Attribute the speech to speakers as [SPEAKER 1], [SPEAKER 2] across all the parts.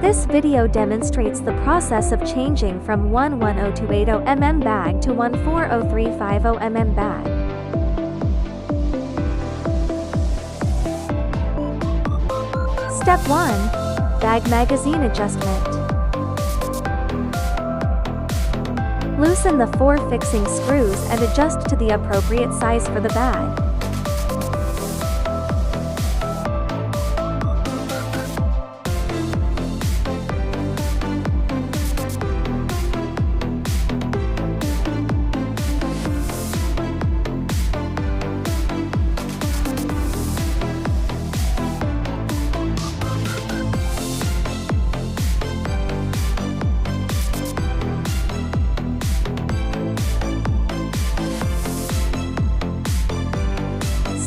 [SPEAKER 1] This video demonstrates the process of changing from 110280 bag to 140350 bag. Step 1. Bag magazine adjustment. Loosen the 4 fixing screws and adjust to the appropriate size for the bag.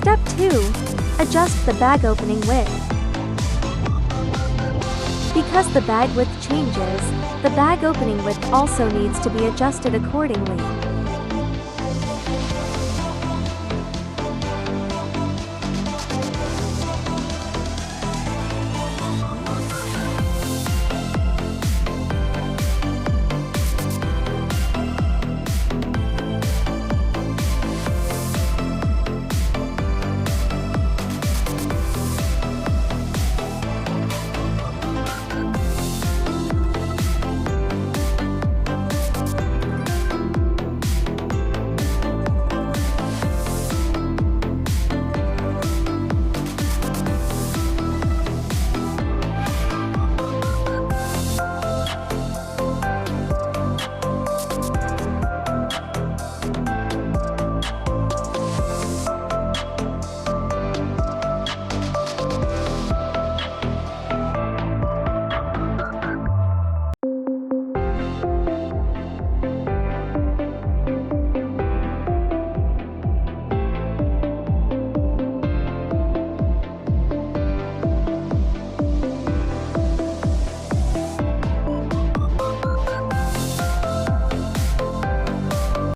[SPEAKER 1] Step 2. Adjust the bag opening width. Because the bag width changes, the bag opening width also needs to be adjusted accordingly.